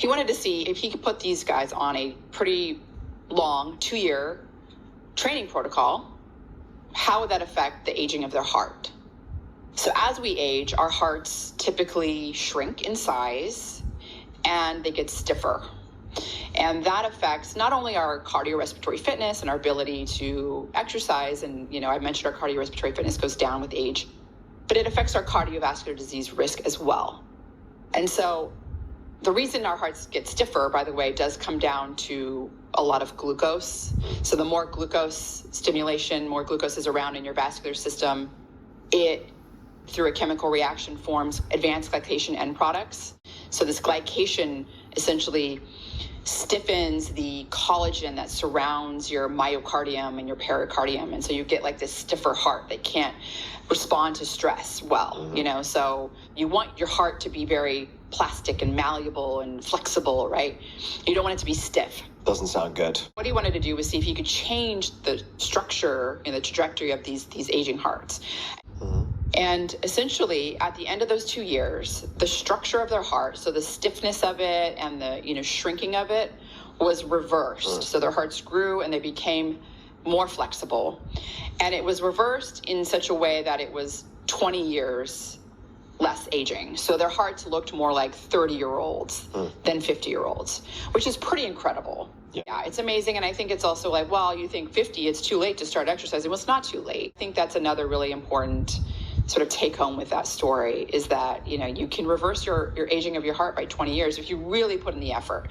He wanted to see if he could put these guys on a pretty long 2-year training protocol. How would that affect the aging of their heart? So as we age, our hearts typically shrink in size and they get stiffer. And that affects not only our cardiorespiratory fitness and our ability to exercise, and I mentioned our cardiorespiratory fitness goes down with age, but it affects our cardiovascular disease risk as well. And so the reason our hearts get stiffer, by the way, does come down to a lot of glucose. So the more glucose stimulation, more glucose is around in your vascular system, it, through a chemical reaction, forms advanced glycation end products. So this glycation essentially stiffens the collagen that surrounds your myocardium and your pericardium. And so you get like this stiffer heart that can't respond to stress well, so you want your heart to be very plastic and malleable and flexible, right? You don't want it to be stiff. Doesn't sound good. What he wanted to do was see if he could change the structure and the trajectory of these aging hearts. And essentially, at the end of those 2 years, the structure of their heart, so the stiffness of it and the shrinking of it, was reversed. So their hearts grew and they became more flexible. And it was reversed in such a way that it was 20 years less aging. So their hearts looked more like 30-year-olds than 50-year-olds, which is pretty incredible. Yeah, it's amazing. And I think it's also like, well, you think 50, it's too late to start exercising. Well, it's not too late. I think that's another really important sort of take home with that story, is that, you can reverse your aging of your heart by 20 years if you really put in the effort.